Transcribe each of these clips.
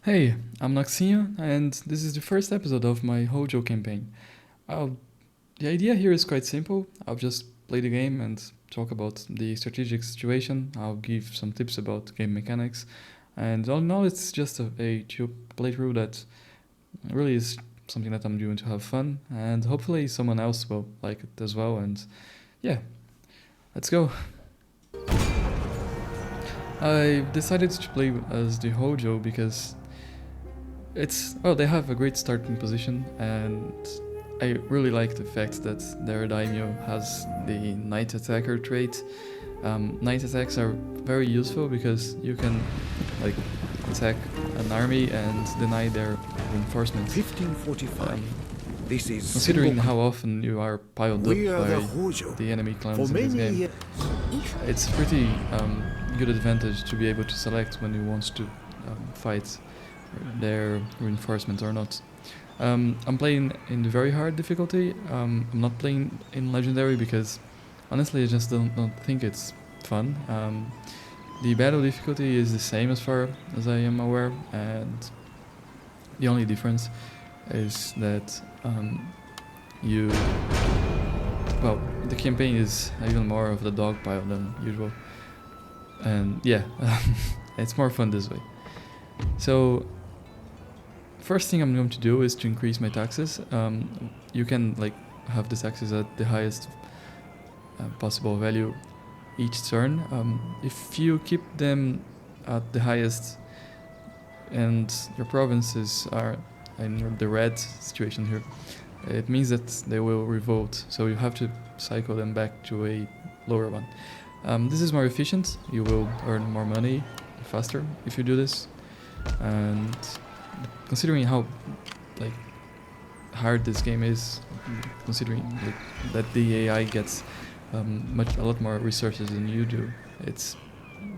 Hey, I'm Naxinho, and this is the first episode of my Hojo campaign. I'll, the idea here is quite simple. I'll just play the game and talk about the strategic situation. I'll give some tips about game mechanics, and all in all, it's just a chill playthrough that really is something that I'm doing to have fun, and hopefully someone else will like it as well. And yeah, let's go. I decided to play as the Hojo because they have a great starting position, and I really like the fact that their daimyo has the Knight Attacker trait. Knight attacks are very useful because you can like attack an army and deny their reinforcements. 1545. This is Considering how often you are piled up we are by the Hojo. the enemy clans For in this many game, years, it's pretty good advantage to be able to select when you want to fight their reinforcement or not. I'm playing in the very hard difficulty. I'm not playing in legendary because honestly I just don't think it's fun. The battle difficulty is the same as far as I am aware, and the only difference is that you the campaign is even more of the dogpile than usual, and yeah, it's more fun this way. So first thing I'm going to do is to increase my taxes. You can like have the taxes at the highest possible value each turn. If you keep them at the highest and your provinces are in the red situation here, it means that they will revolt, so you have to cycle them back to a lower one. This is more efficient. You will earn more money faster if you do this, and considering how like hard this game is, considering that the AI gets a lot more resources than you do,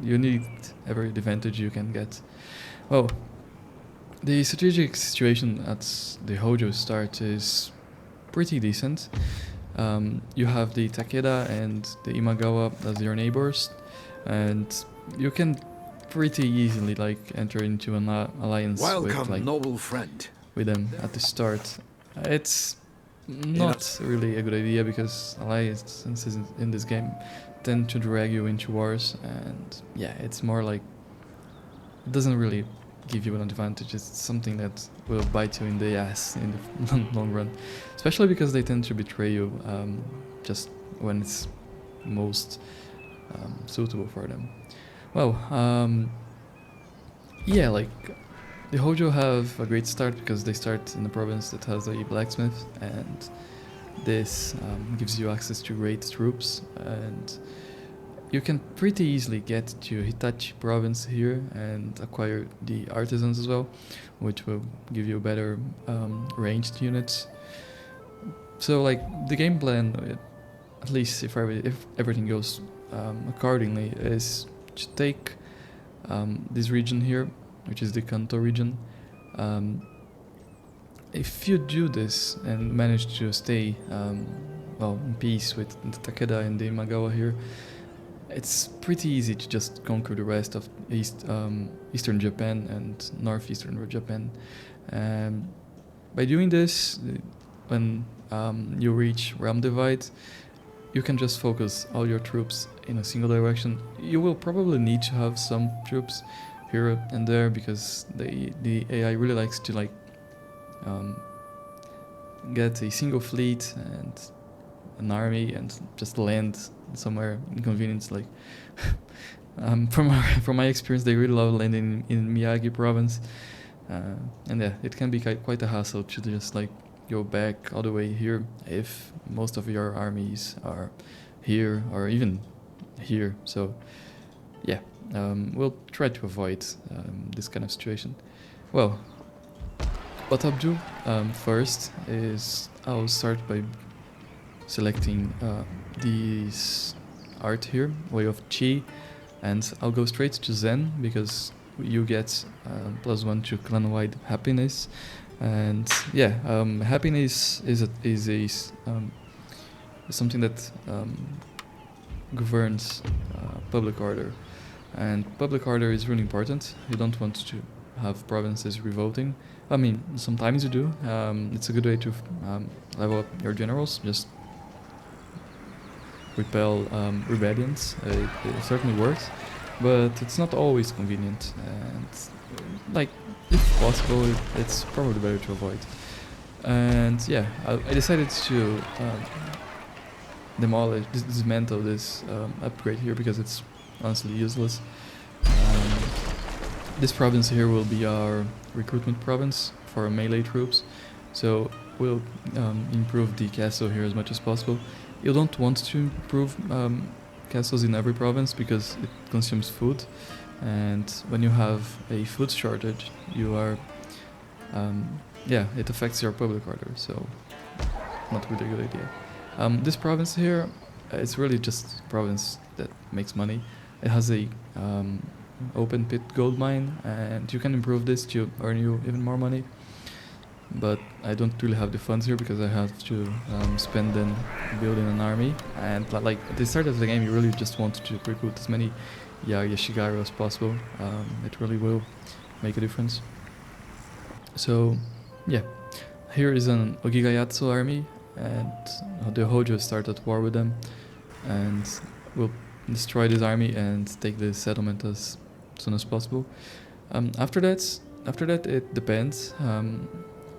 you need every advantage you can get. Well, the strategic situation at the Hojo start is pretty decent. You have the Takeda and the Imagawa as your neighbors, and you can pretty easily like enter into an alliance welcome, noble friend. with them at the start. It's not really a good idea because alliances in this game tend to drag you into wars, and yeah, it's more like it doesn't really give you an advantage. It's something that will bite you in the ass in the long run, especially because they tend to betray you just when it's most suitable for them. Well, yeah, like the Hojo have a great start because they start in a province that has a blacksmith, and this gives you access to great troops, and you can pretty easily get to Hitachi province here and acquire the artisans as well, which will give you better ranged units. So like the game plan, at least if everything goes accordingly, is to take this region here, which is the Kanto region. If you do this and manage to stay in peace with the Takeda and the Imagawa here, it's pretty easy to just conquer the rest of Eastern Japan and Northeastern Japan. By doing this, when you reach Realm Divide, you can just focus all your troops in a single direction. You will probably need to have some troops here and there because the AI really likes to get a single fleet and an army and just land somewhere inconvenient. Like from my experience, they really love landing in Miyagi province, and yeah, it can be quite a hassle to just like go back all the way here if most of your armies are here or even here. So yeah, we'll try to avoid this kind of situation. Well, what I'll do first is I'll start by selecting this art here, Way of Chi, and I'll go straight to Zen because you get +1 to clan-wide happiness, and yeah, happiness is something that governs public order, and public order is really important. You don't want to have provinces revolting. I mean, sometimes you do. It's a good way to level up your generals. Just repel rebellions. It certainly works, but it's not always convenient. And like, if possible, it's probably better to avoid. And yeah, I decided to dismantle this upgrade here because it's honestly useless. This province here will be our recruitment province for melee troops, so we'll improve the castle here as much as possible. You don't want to improve castles in every province because it consumes food, and when you have a food shortage, you are it affects your public order, so not really a good idea. This province here, it's really just a province that makes money. It has a open pit gold mine, and you can improve this to earn you even more money, but I don't really have the funds here because I have to spend them building an army. And like at the start of the game, you really just want to recruit as many Yashigaru as possible. It really will make a difference. So yeah, here is an Ogigayatsu army, and the Hojo started war with them, and we'll destroy this army and take the settlement as soon as possible. After that it depends.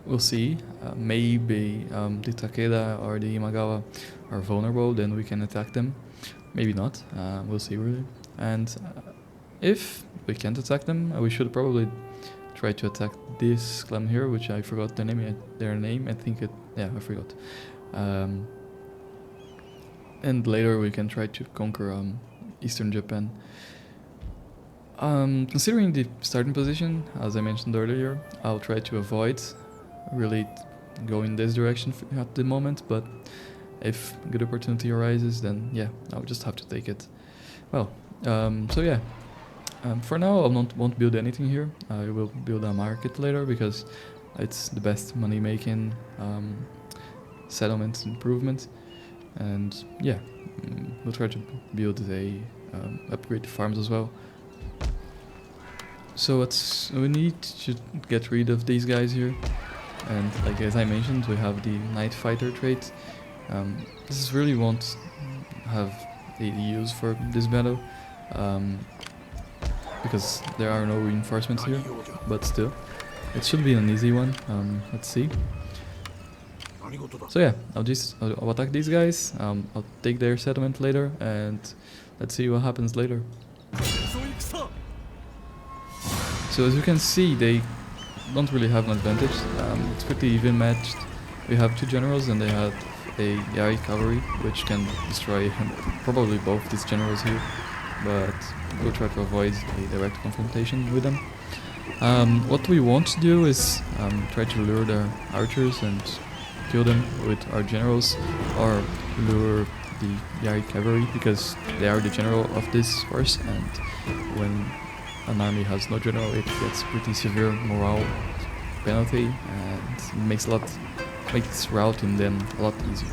We'll see. Maybe the Takeda or the Imagawa are vulnerable, then we can attack them. Maybe not. We'll see really. And if we can't attack them, we should probably try to attack this clan here, which I forgot their name. I think I forgot. And later we can try to conquer Eastern Japan. Considering the starting position, as I mentioned earlier, I'll try to avoid really going this direction at the moment, but if a good opportunity arises, then yeah, I'll just have to take it. Well, so yeah, for now I won't build anything here. I will build a market later because it's the best money making settlement improvement, and yeah, we'll try to build a upgrade farms as well. So we need to get rid of these guys here, and like as I mentioned, we have the Night Fighter trait. This really won't have a use for this battle because there are no reinforcements here, but still, it should be an easy one. Let's see. So yeah, I'll attack these guys. I'll take their settlement later, and let's see what happens later. So as you can see, they don't really have an advantage. It's pretty even matched. We have two generals and they had a Yai cavalry, which can destroy probably both these generals here, but we'll try to avoid a direct confrontation with them. What we want to do is try to lure their archers and kill them with our generals, or lure the Yai cavalry because they are the general of this force, and when an army has no general, it gets pretty severe morale penalty and makes routing them a lot easier.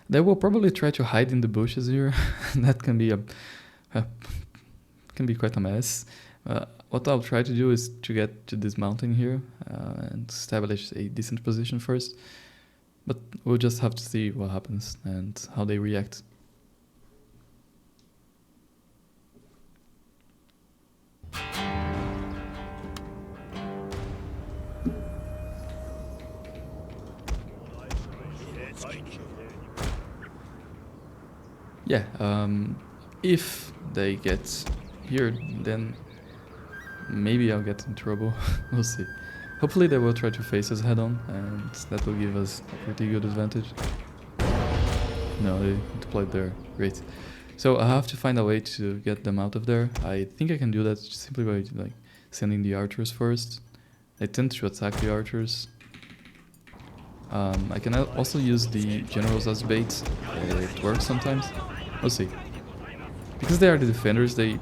They will probably try to hide in the bushes here. That can be quite a mess. What I'll try to do is to get to this mountain here and establish a decent position first, but we'll just have to see what happens and how they react. Yeah, if they get here, then maybe I'll get in trouble. We'll see. Hopefully they will try to face us head on, and that will give us a pretty good advantage. No, they deployed there. Great. So I have to find a way to get them out of there. I think I can do that simply by like sending the archers first. I tend to attack the archers. I can also use the generals as bait. It works sometimes. We'll see. Because they are the defenders, they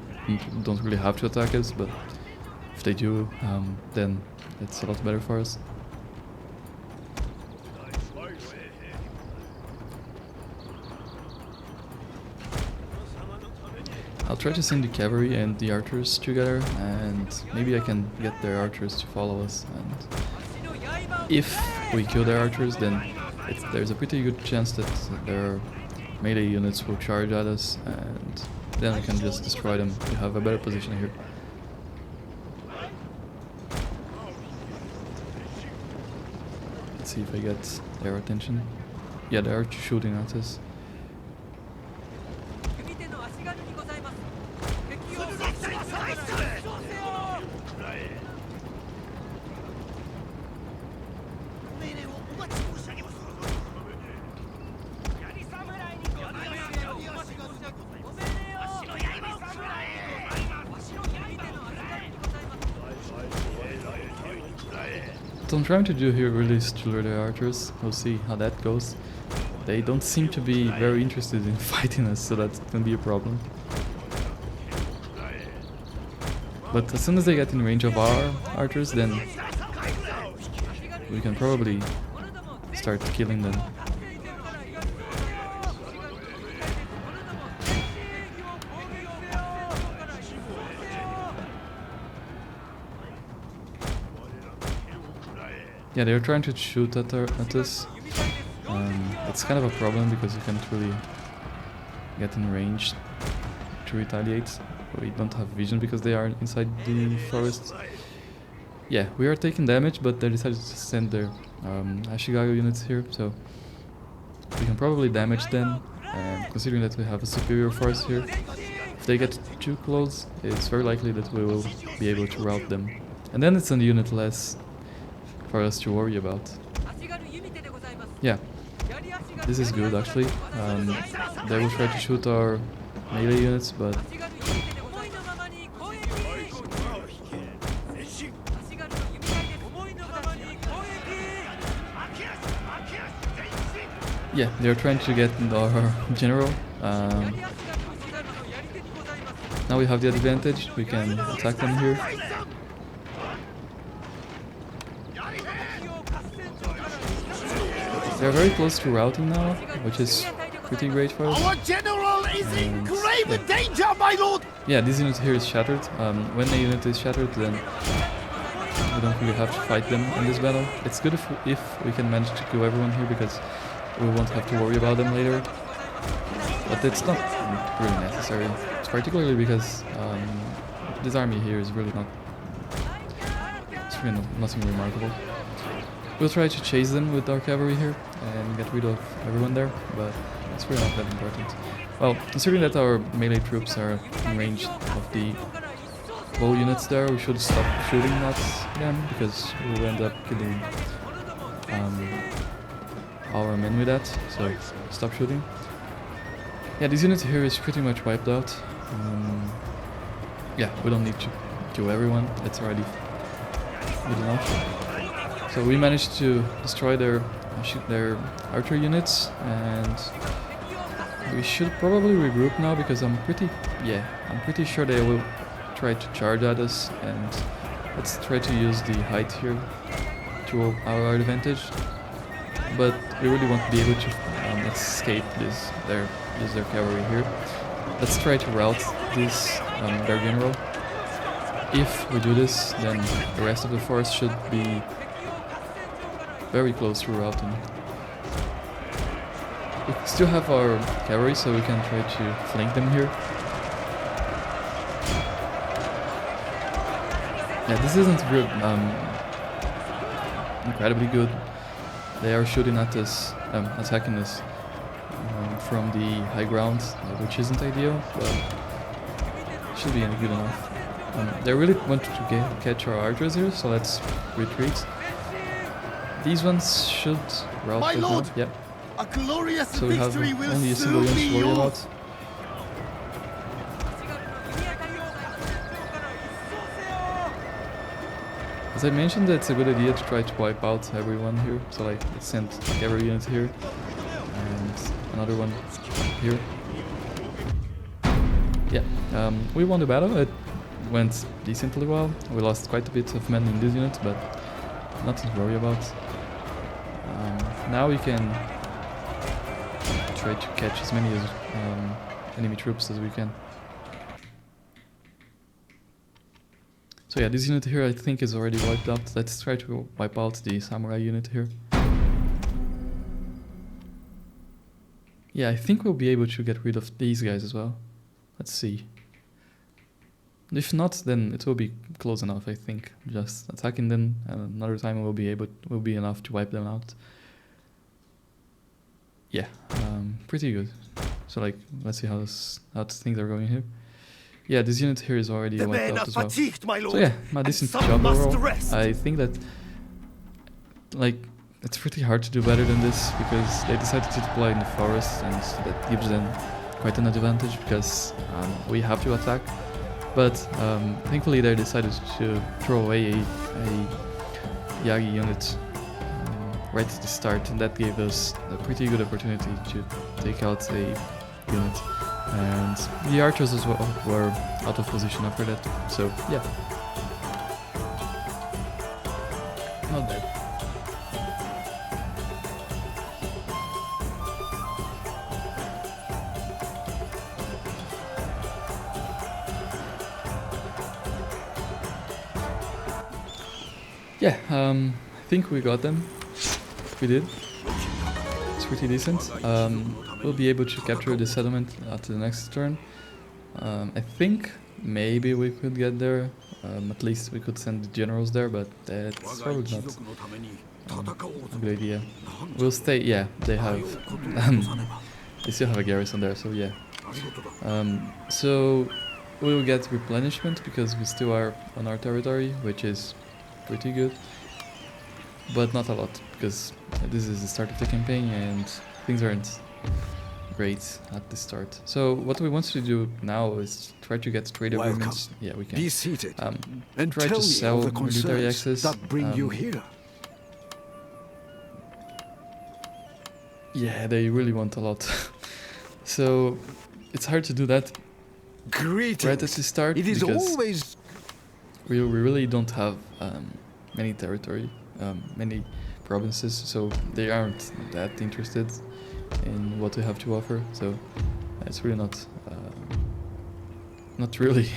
don't really have to attack us, but if they do, then it's a lot better for us. try to send the cavalry and the archers together, and maybe I can get their archers to follow us. And if we kill their archers, then there's a pretty good chance that their melee units will charge at us, and then we can just destroy them. We have a better position here. Let's see if I get their attention. Yeah, they are shooting at us. What I'm trying to do here really is to lure the archers. We'll see how that goes. They don't seem to be very interested in fighting us, so that can be a problem. But as soon as they get in range of our archers, then we can probably start killing them. Yeah, they're trying to shoot at us. It's kind of a problem because you can't really get in range to retaliate. We don't have vision because they are inside the forest. Yeah, we are taking damage, but they decided to send their Ashigaru units here, so we can probably damage them. And considering that we have a superior force here, if they get too close, it's very likely that we will be able to rout them. And then it's a unit less for us to worry about. Yeah, this is good actually. They will try to shoot our melee units, but yeah, they're trying to get our general. Now we have the advantage, we can attack them here. They're very close to routing now, which is pretty great for us. Our general is in grave danger, my lord! Yeah, this unit here is shattered. When a unit is shattered, then we don't really have to fight them in this battle. It's good if we can manage to kill everyone here, because we won't have to worry about them later. But it's not really necessary, particularly because this army here is really not... It's really nothing remarkable. We'll try to chase them with our cavalry here and get rid of everyone there, but it's really not that important. Well, considering that our melee troops are in range of the bow units there, we should stop shooting at them, because we'll end up killing our men with that, so stop shooting. Yeah, this unit here is pretty much wiped out. Yeah, we don't need to kill everyone, that's already good enough. So we managed to destroy their archer units, and we should probably regroup now, because I'm pretty sure they will try to charge at us, and let's try to use the height here to our advantage. But we really won't be able to escape use their cavalry here. Let's try to rout this their general. If we do this, then the rest of the force should be very close to routing. We still have our cavalry, so we can try to flank them here. Yeah, this isn't real, incredibly good. They are shooting at us, attacking us from the high ground, which isn't ideal, but should be good enough. They really want to catch our archers here, so let's retreat. These ones should rout right now. Yep. A glorious So we have victory will only a single soon unit be to worry yours. about. As I mentioned, it's a good idea to try to wipe out everyone here. So like, let's send every unit here and another one here. Yeah, we won the battle. It went decently well. We lost quite a bit of men in this unit, but nothing to worry about. Now we can try to catch as many enemy troops as we can. So yeah, this unit here I think is already wiped out. Let's try to wipe out the samurai unit here. Yeah, I think we'll be able to get rid of these guys as well. Let's see. If not, then it will be close enough, I think. Just attacking them another time will be enough to wipe them out. Yeah, pretty good. So like, let's see how things are going here. Yeah, this unit here is already wiped out as well. So yeah, a decent job overall. I think that like it's pretty hard to do better than this because they decided to deploy in the forest, and that gives them quite an advantage because we have to attack. But thankfully they decided to throw away a Yagi unit right at the start, and that gave us a pretty good opportunity to take out a unit. And the archers as well were out of position after that, so yeah. Not bad. Yeah, I think we got them. We did. It's pretty decent. We'll be able to capture the settlement at the next turn. I think maybe we could get there. At least we could send the generals there, but that's probably not a good idea. We'll stay. Yeah, they have. They still have a garrison there, so yeah. So we'll get replenishment because we still are on our territory, which is pretty good, but not a lot because this is the start of the campaign and things aren't great at the start. So what we want to do now is try to get trade agreements. Yeah, we can. Be seated and try to sell military access. That bring you here. Yeah, they really want a lot. So it's hard to do that Greetings. right at the start It is because always we really don't have many territory, many provinces, so they aren't that interested in what we have to offer. So it's really not really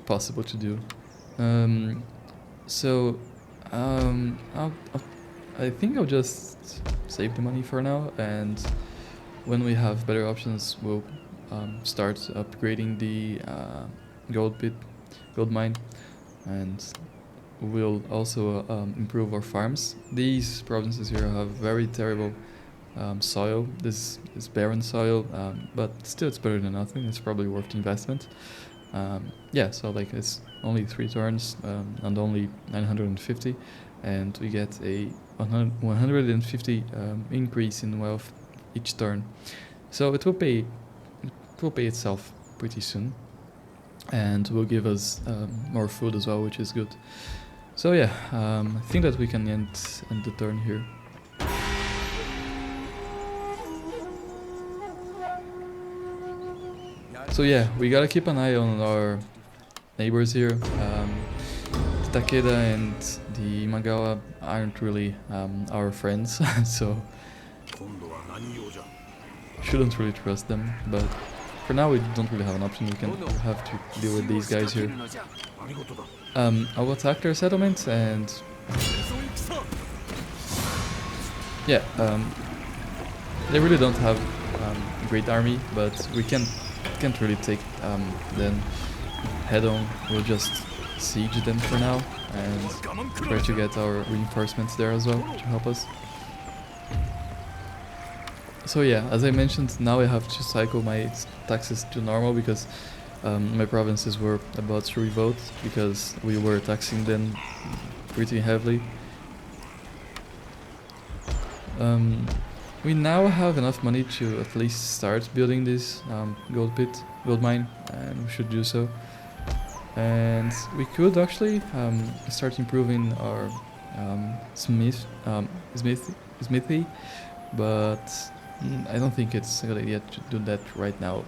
possible to do. I think I'll just save the money for now, and when we have better options, we'll start upgrading the gold mine, and we'll also improve our farms. These provinces here have very terrible soil. This is barren soil, but still it's better than nothing. It's probably worth the investment. Yeah, so like it's only 3 turns and only 950, and we get a 150 increase in wealth each turn. So it will pay itself pretty soon, and will give us more food as well, which is good. So yeah, I think that we can end the turn here. So yeah, we gotta keep an eye on our neighbors here. The Takeda and the Imagawa aren't really our friends, so shouldn't really trust them. But for now, we don't really have an option. We can have to deal with these guys here. I'll attack their settlement, and yeah, they really don't have a great army, but we can't really take them head on. We'll just siege them for now and try to get our reinforcements there as well to help us. So yeah, as I mentioned, now I have to cycle my taxes to normal because my provinces were about to revolt because we were taxing them pretty heavily. We now have enough money to at least start building this gold mine, and we should do so. And we could actually start improving our smithy, but I don't think it's a good idea to do that right now.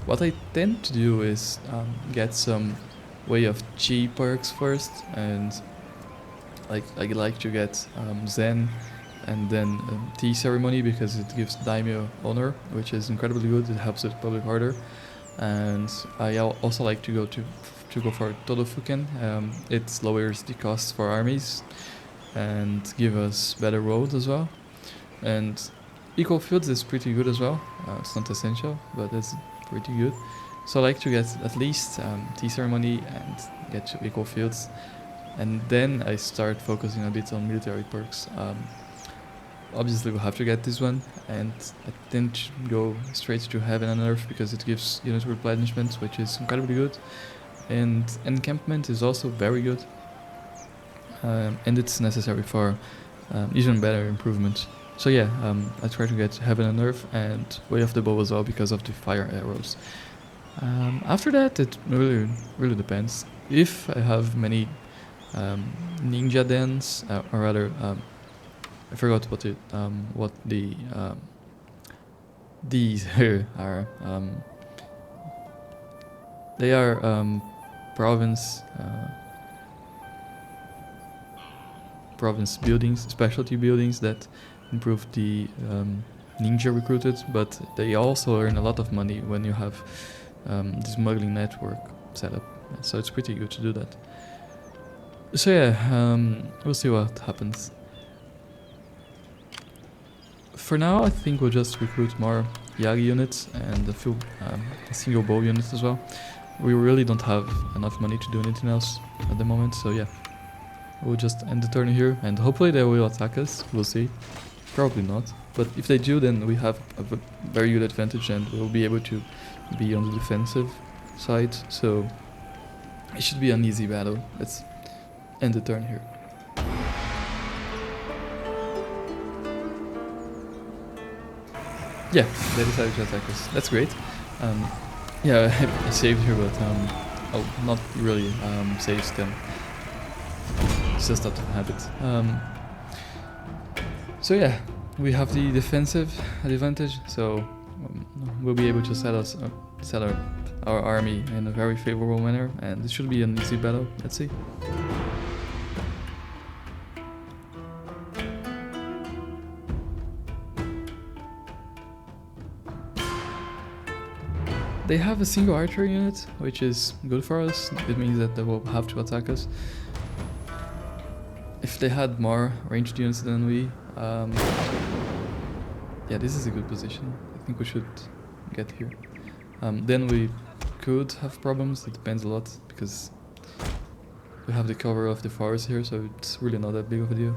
What I tend to do is get some way of chi perks first, and I like to get Zen and then tea ceremony because it gives daimyo honor, which is incredibly good. It helps with public order, and I also like to go to to go for Todofuken. It lowers the cost for armies and give us better roads as well. And equal fields is pretty good as well. It's not essential, but it's pretty good. So I like to get at least tea ceremony and get to equal fields, and then I start focusing a bit on military perks. Obviously we'll have to get this one, and I didn't go straight to heaven and earth because it gives unit replenishment, which is incredibly good, and encampment is also very good, and it's necessary for even better improvement. So yeah, I try to get heaven and earth and way of the bow as well because of the fire arrows. After that, it really depends. If I have many ninja dens, or rather, I forgot what these here are. They are province buildings, specialty buildings that improve the ninja recruited, but they also earn a lot of money when you have the smuggling network set up. So it's pretty good to do that. So yeah, we'll see what happens. For now, I think we'll just recruit more Yagi units and a few single bow units as well. We really don't have enough money to do anything else at the moment, so yeah. We'll just end the turn here, and hopefully they will attack us, we'll see. Probably not, but if they do, then we have a very good advantage and we'll be able to be on the defensive side, so it should be an easy battle. Let's end the turn here. Yeah, they decided to attack us. That's great. Yeah, I saved her, but oh, not really saved them. It's just out of habit. So yeah, we have the defensive advantage, so we'll be able to set our army in a very favorable manner, and it should be an easy battle. Let's see. They have a single archery unit, which is good for us. It means that they will have to attack us. If they had more ranged units than we, yeah, this is a good position. I think we should get here. Then we could have problems. It depends a lot because we have the cover of the forest here, so it's really not that big of a deal.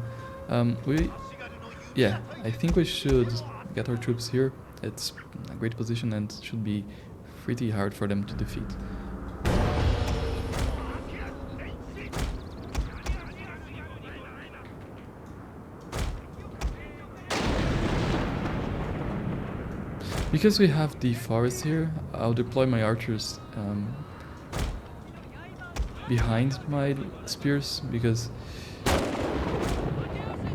Yeah, I think we should get our troops here. It's a great position and should be pretty hard for them to defeat. Because we have the forest here, I'll deploy my archers behind my spears, because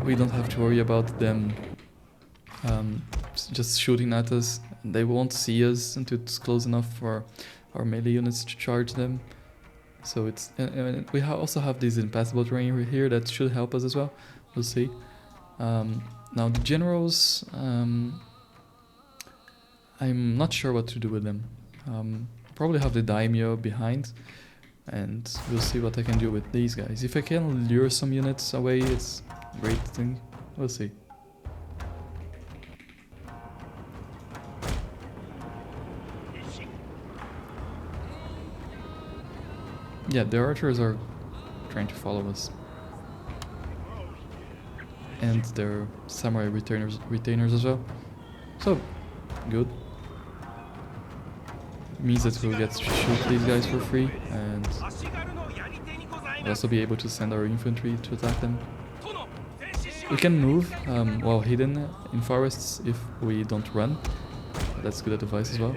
we don't have to worry about them just shooting at us. They won't see us until it's close enough for our melee units to charge them. So it's we also have this impassable terrain here that should help us as well. We'll see. Now the generals, I'm not sure what to do with them. Probably have the daimyo behind, and we'll see what I can do with these guys. If I can lure some units away, it's a great thing. We'll see. Yeah, the archers are trying to follow us. And they're samurai retainers as well. So, good. Means that we'll get to shoot these guys for free, and we'll also be able to send our infantry to attack them. We can move while hidden in forests if we don't run. That's good advice as well.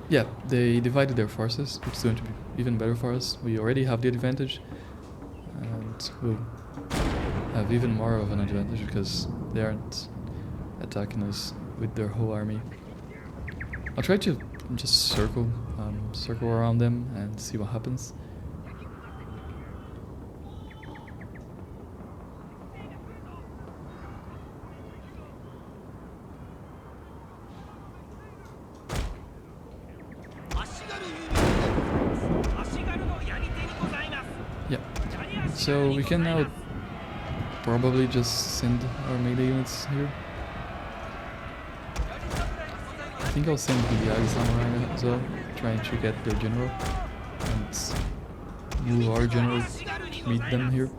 Yeah, they divided their forces, which is going to be even better for us. We already have the advantage, and we'll have even more of an advantage because they aren't attacking us with their whole army. I'll try to just circle around them and see what happens. So we can now probably just send our melee units here. I think I'll send the Yagi Samurai as well, trying to get their general and move our general to meet them here.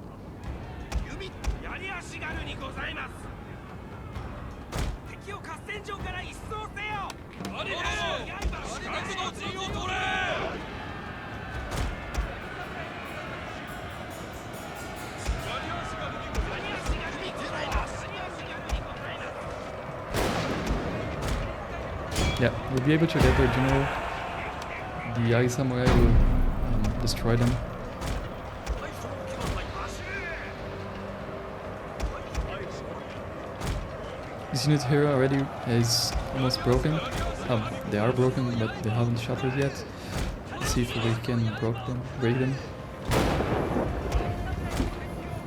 Yeah, we'll be able to get their general. The Yagi Samurai will destroy them. This unit here already is almost broken. They are broken, but they haven't shattered yet. Let's see if we can break them.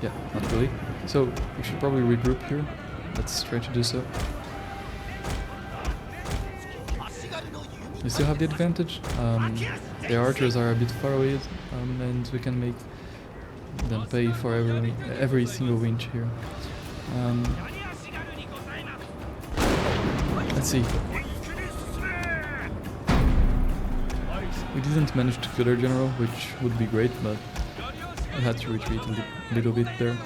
Yeah, not really. So we should probably regroup here. Let's try to do so. We still have the advantage. The archers are a bit far away, and we can make them pay for every single winch here. Let's see. We didn't manage to kill our general, which would be great, but we had to retreat a little bit there.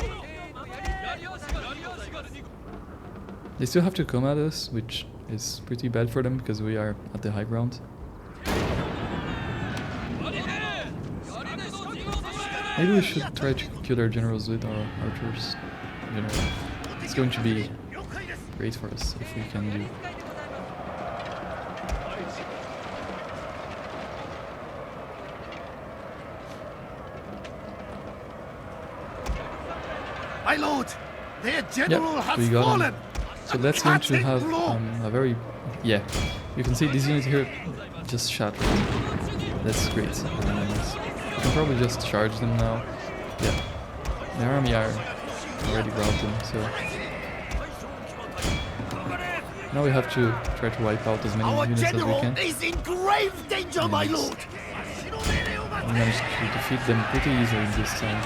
They still have to come at us, which is pretty bad for them because we are at the high ground. Maybe we should try to kill our generals with our archers. It's going to be great for us if we can do. My lord, their general has we got fallen. him. So that's going to have a very... Yeah, you can see this unit here just shattered. That's great. We can probably just charge them now. Yeah, the army are already routed, so... Now we have to try to wipe out as many Our units as we general can. is in grave danger, my lord. We managed to defeat them pretty easily this time.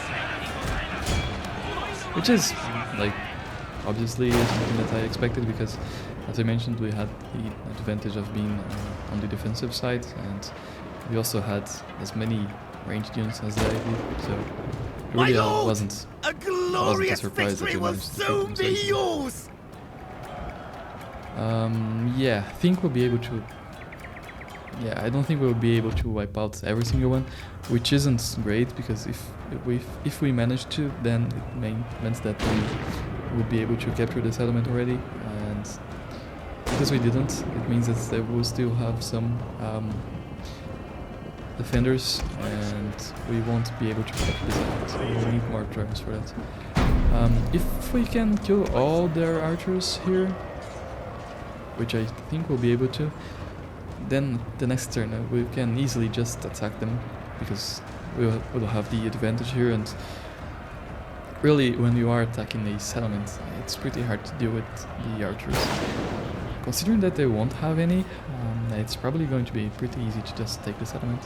Which is, like, obviously something that I expected because, as I mentioned, we had the advantage of being on the defensive side, and we also had as many ranged units as they did, so it really wasn't a surprise that we managed to defeat them so easily. Yours. Yeah, I think we'll be able to... Yeah, I don't think we'll be able to wipe out every single one, which isn't great because if we manage to, then it means that we would be able to capture the settlement already, and because we didn't, it means that they will still have some defenders, and we won't be able to capture the settlement, so we'll need more troops for that. If we can kill all their archers here, which I think we'll be able to, then the next turn we can easily just attack them because we'll have the advantage here, and really when you are attacking a settlement it's pretty hard to deal with the archers. Considering that they won't have any, it's probably going to be pretty easy to just take the settlement.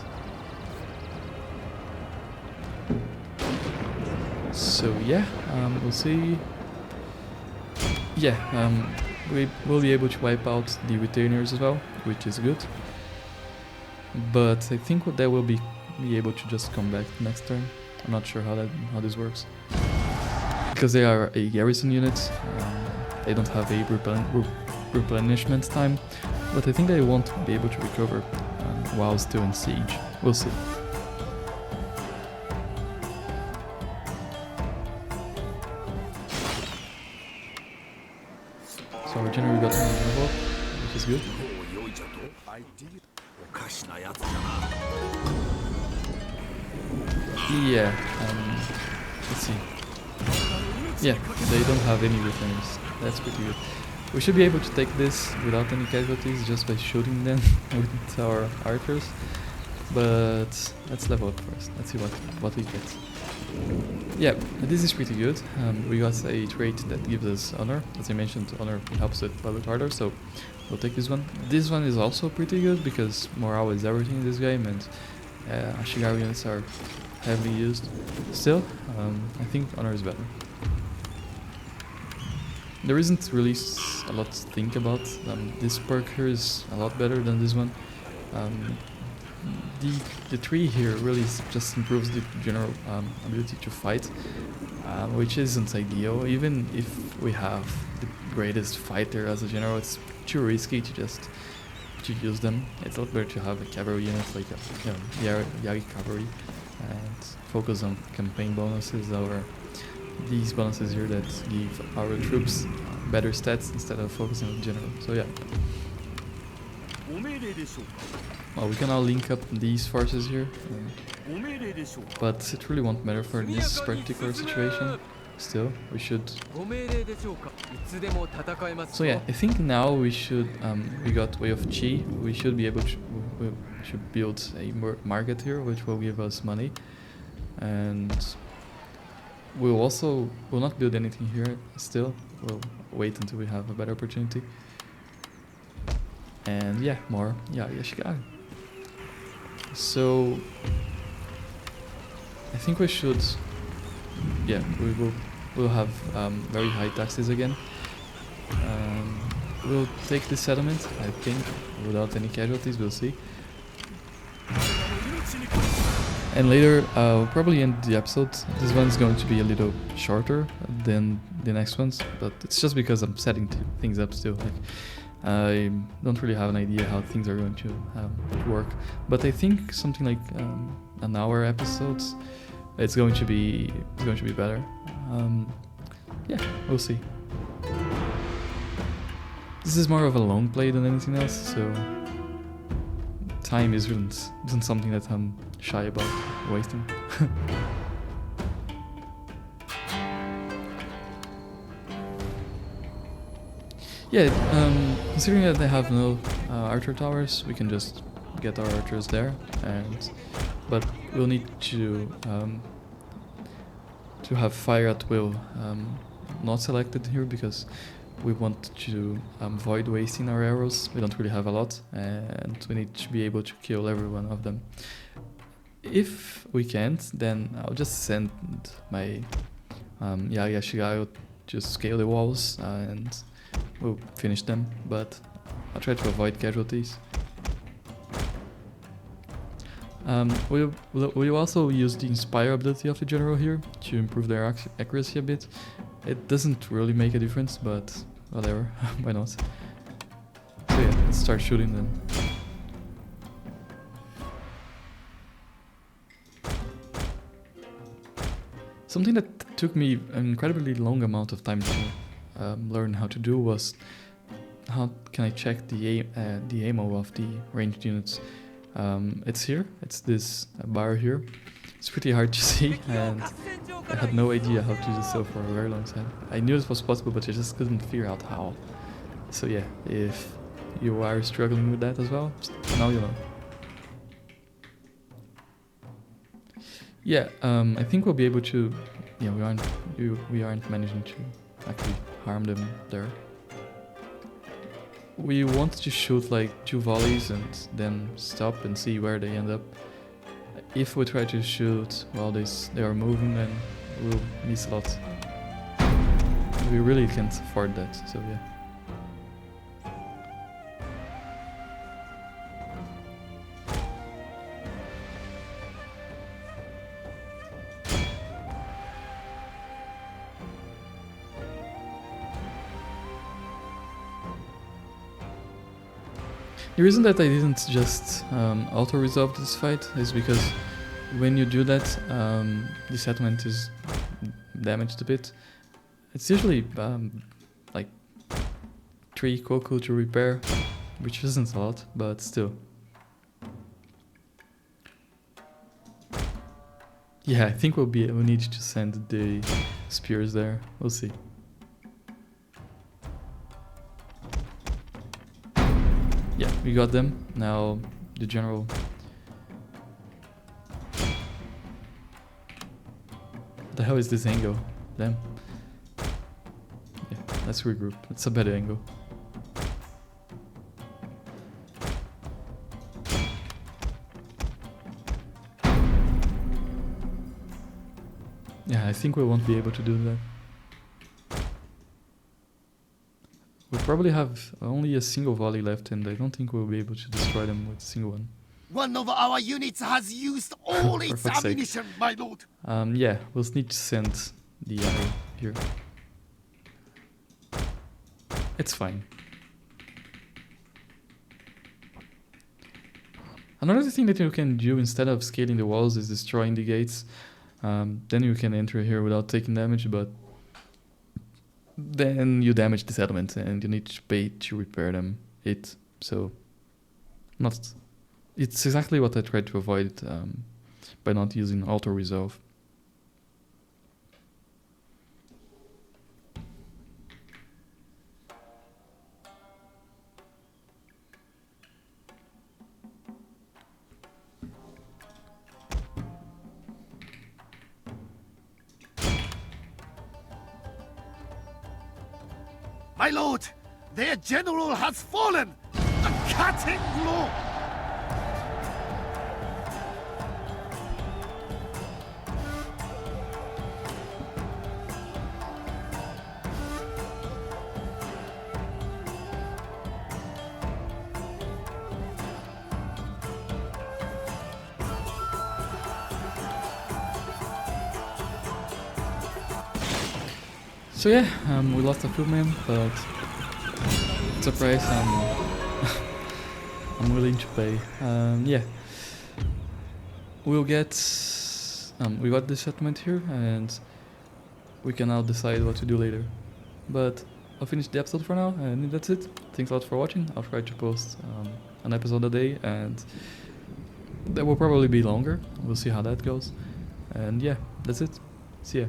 So yeah, we'll see. Yeah, we will be able to wipe out the retainers as well, which is good. But I think they will be able to just come back next turn. I'm not sure how this works. Because they are a garrison unit, they don't have a replenishment time, but I think they won't be able to recover while still in siege. We'll see. So our general got one general, which is good. Yeah, let's see. Yeah, they don't have any retainers. That's pretty good. We should be able to take this without any casualties just by shooting them with our archers. But let's level up first. Let's see what we get. Yeah, this is pretty good. We got a trait that gives us honor. As I mentioned, honor helps with pilot harder, so we'll take this one. This one is also pretty good because morale is everything in this game, and Ashigaru units are heavily used. Still, I think honor is better. There isn't really a lot to think about. This perk here is a lot better than this one. The tree here really just improves the general ability to fight, which isn't ideal. Even if we have the greatest fighter as a general, it's too risky to just to use them. It's a lot better to have a cavalry unit like Yagi cavalry and focus on campaign bonuses or these bonuses here that give our troops better stats instead of focusing on general. So yeah. Well, we can now link up these forces here, but it really won't matter for this particular situation. Still, we should. So yeah, I think now we should. We got Way of Chi. We should be able to. We should build a market here, which will give us money, and we'll not build anything here. Still, we'll wait until we have a better opportunity. And yeah, more Yashigaru. So I think we should. Yeah, we'll have very high taxes again. We'll take this settlement, I think, without any casualties. We'll see. And later, we'll probably end the episode. This one's going to be a little shorter than the next ones, but it's just because I'm setting things up still. Like, I don't really have an idea how things are going to work, but I think something like an hour episodes, it's going to be better. Yeah, we'll see. This is more of a long play than anything else, so time isn't something that I'm shy about wasting. Yeah, considering that they have no archer towers, we can just get our archers there, but we'll need to have fire at will not selected here because we want to avoid wasting our arrows. We don't really have a lot, and we need to be able to kill every one of them. If we can't, then I'll just send my Yashigaru to scale the walls and we'll finish them, but I'll try to avoid casualties. We'll also use the Inspire ability of the general here to improve their accuracy a bit. It doesn't really make a difference, but whatever, why not? So yeah, let's start shooting then. Something that took me an incredibly long amount of time to learn how to do was how can I check the ammo of the ranged units. It's here, it's this bar here. It's pretty hard to see, and I had no idea how to do so for a very long time. I knew it was possible, but I just couldn't figure out how. So yeah, if you are struggling with that as well, now you know. Yeah, I think we'll be able to. Yeah, we aren't managing to actually harm them there. We want to shoot like 2 volleys and then stop and see where they end up. If we try to shoot while they are moving, then we'll miss a lot. We really can't afford that, so yeah. The reason that I didn't just auto-resolve this fight is because when you do that, the settlement is damaged a bit. It's usually like 3 koku to repair, which isn't a lot, but still. Yeah, I think we'll need to send the spears there. We'll see. Yeah, we got them. Now the general. What the hell is this angle? Damn. Yeah, let's regroup. It's a better angle. I think we won't be able to do that. We probably have only a single volley left, and I don't think we'll be able to destroy them with a single one. One of our units has used all For its fuck's sake. ammunition, my lord. Yeah, we'll need to send the arrow here. It's fine. Another thing that you can do instead of scaling the walls is destroying the gates. Then you can enter here without taking damage, but then you damage the settlement and you need to pay to repair them. It's exactly what I tried to avoid by not using auto resolve. My lord, their general has fallen. A cutting blow. So yeah, we lost a few men, but it's a price I'm willing to pay. Yeah, we'll get we got this settlement here, and we can now decide what to do later. But I'll finish the episode for now, and that's it. Thanks a lot for watching. I'll try to post an episode a day, and that will probably be longer. We'll see how that goes. And yeah, that's it. See ya.